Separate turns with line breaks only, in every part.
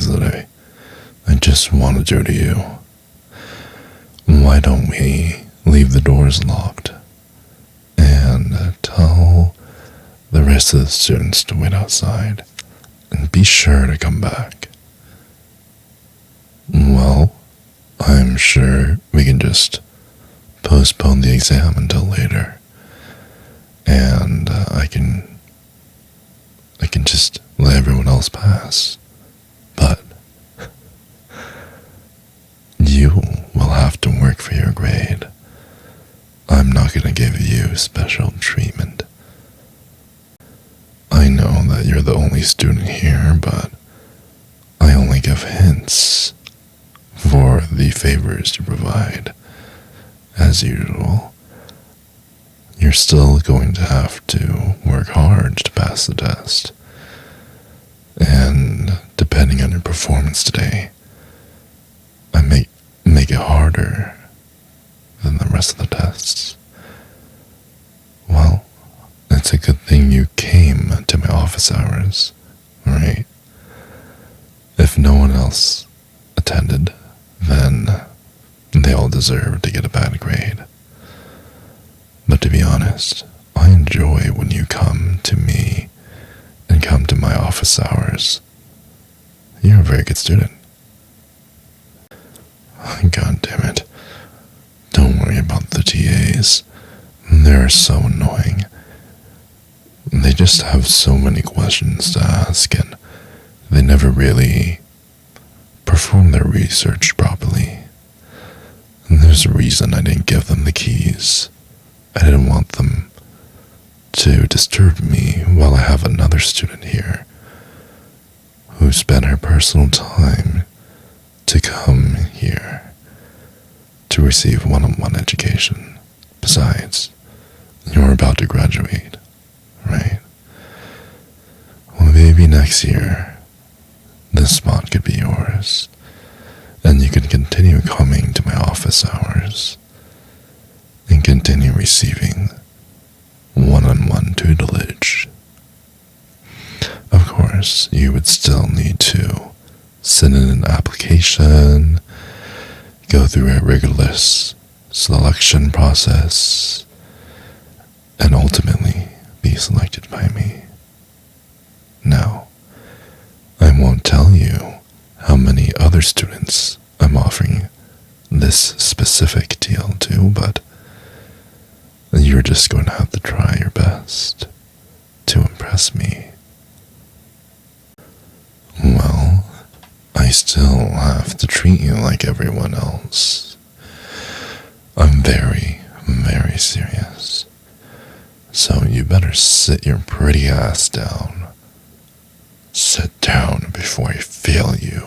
things that I just want to do to you. Why don't we leave the doors locked and tell the rest of the students to wait outside and be sure to come back? Well, I'm sure we can just postpone the exam until later, and I can just let everyone else pass. But you will have to work for your grade. I'm not going to give you special treatment. I know that you're the only student here, but I only give hints for the favors you provide. As usual, you're still going to have to work hard to pass the test. And depending on your performance today, I may make it harder than the rest of the tests. Well, it's a good thing you came to my office hours, right? If no one else attended, then they all deserve to get a bad grade. But to be honest, I enjoy when you come to me and come to my office hours. You're a very good student. God damn it. Don't worry about the TAs. They're so annoying. They just have so many questions to ask, and they never really perform their research properly. And there's a reason I didn't give them the keys. I didn't want them to disturb me while I have another student here who spent her personal time to come here to receive one-on-one education. Besides, you're about to graduate, right? Well, maybe next year, this spot could be yours, and you can continue coming to my office hours and continue receiving one-on-one tutelage. Of course, you would still need to send in an application, go through a rigorous selection process, and ultimately be selected by me. Now, I won't tell you how many other students I'm offering this specific deal to, but you're just going to have to try your best to impress me. Well, I still have to treat you like everyone else. I'm very, very serious. So you better sit your pretty ass down. Sit down before I fail you.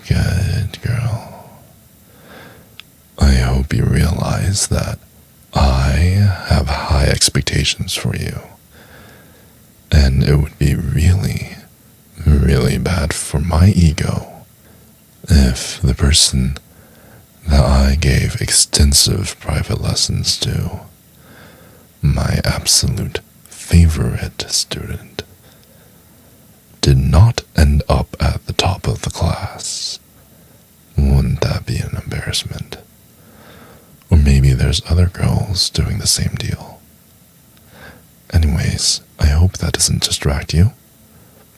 Good girl. I hope you realize that I have high expectations for you. And it would be really, really bad for my ego if the person that I gave extensive private lessons to, my absolute favorite student, did not end up at the top of the class. Wouldn't that be an embarrassment? Or maybe there's other girls doing the same deal. Anyways, I hope that doesn't distract you.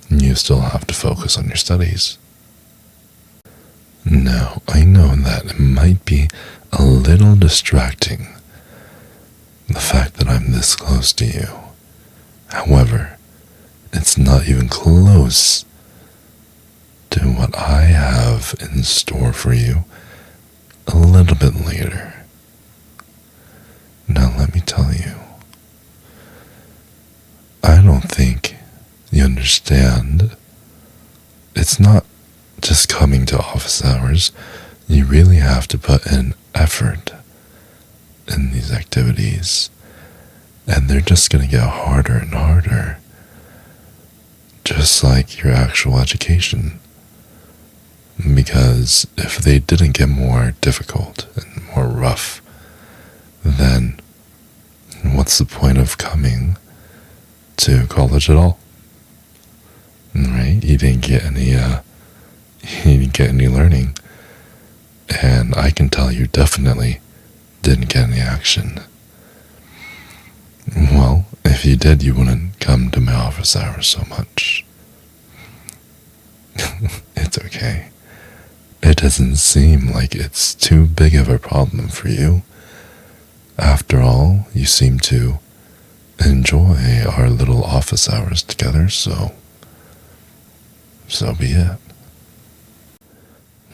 You still have to focus on your studies. Now, I know that it might be a little distracting, the fact that I'm this close to you. However, it's not even close to what I have in store for you a little bit later. Now let me tell you, I don't think you understand. It's not just coming to office hours. You really have to put in effort in these activities, and they're just going to get harder and harder, just like your actual education. Because if they didn't get more difficult and more rough, then what's the point of coming to college at all? Right? you didn't get any, you didn't get any learning. And I can tell you definitely didn't get any action. Well, if you did, you wouldn't come to my office hours so much. It's okay. It doesn't seem like it's too big of a problem for you. After all, you seem to enjoy our little office hours together, so be it.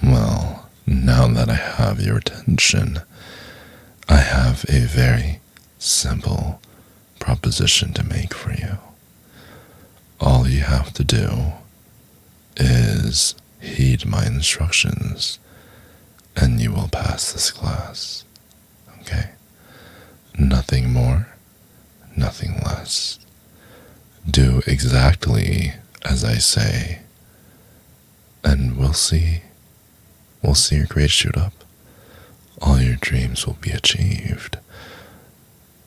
Well, now that I have your attention, I have a very simple proposition to make for you. All you have to do is heed my instructions, and you will pass this class. Okay? Nothing more, nothing less. Do exactly as I say, and we'll see your grades shoot up. All your dreams will be achieved,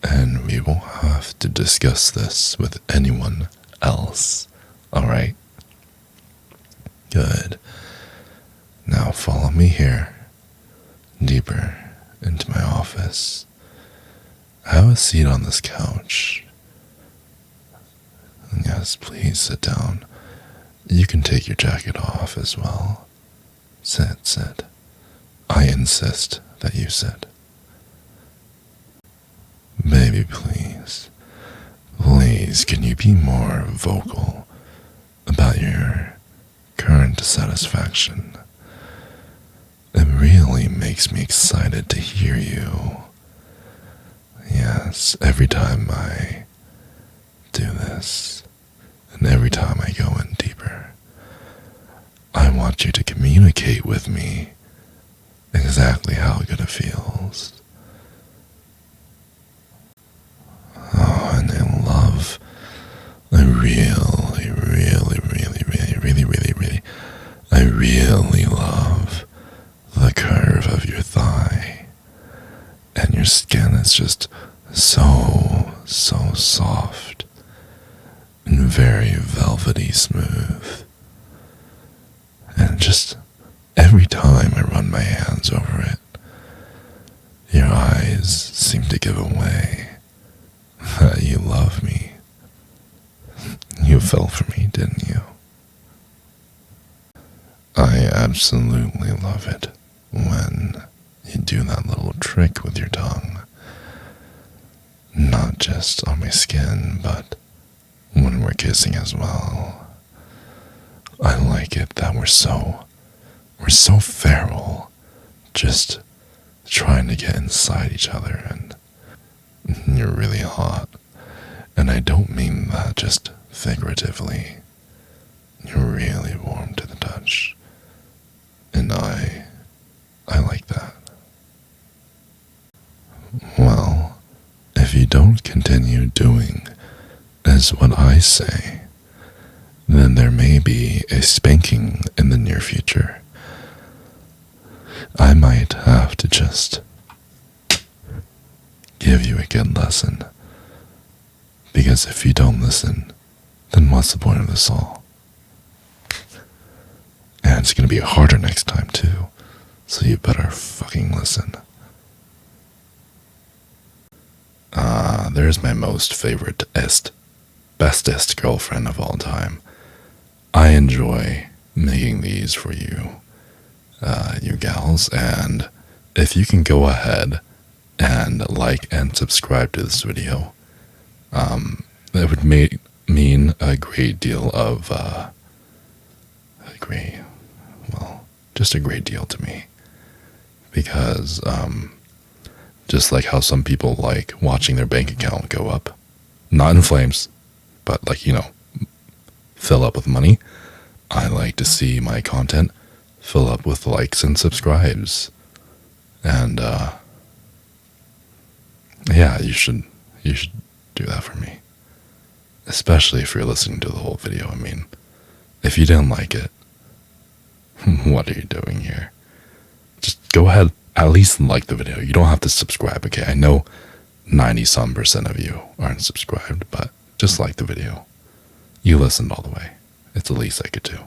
and we won't have to discuss this with anyone else. Alright? Good. Now follow me here, deeper into my office. Have a seat on this couch. Yes, please sit down. You can take your jacket off as well. Sit. I insist that you sit. Baby, please. Please, can you be more vocal about your current dissatisfaction? It really makes me excited to hear you. Yes, every time I do this, and every time I go in deeper, I want you to communicate with me exactly how good it feels. Oh, and I really love the curve of your thigh. And your skin is just so soft and very velvety smooth. And just every time I run my hands over it, your eyes seem to give away that you love me. You fell for me, didn't you? I absolutely love it when you do that little trick with your tongue. Not just on my skin, but when we're kissing as well. I like it that we're so feral, just trying to get inside each other, and you're really hot. And I don't mean that just figuratively. You're really warm to the touch. And I like that. Well, if you don't continue doing as what I say, then there may be a spanking in the near future. I might have to just give you a good lesson. Because if you don't listen, then what's the point of this all? And it's gonna be harder next time too, so you better fucking listen. There's my most bestest girlfriend of all time. I enjoy making these for you, you gals, and if you can go ahead and like and subscribe to this video, that would mean a great deal of, just a great deal to me. Because, just like how some people like watching their bank account go up, not in flames, but like, fill up with money, I like to see my content fill up with likes and subscribes. And, yeah, you should do that for me. Especially if you're listening to the whole video. I mean, if you didn't like it, what are you doing here? Just go ahead, at least like the video. You don't have to subscribe, okay? I know 90-some% of you aren't subscribed, but just like the video. You listened all the way, It's the least I could do.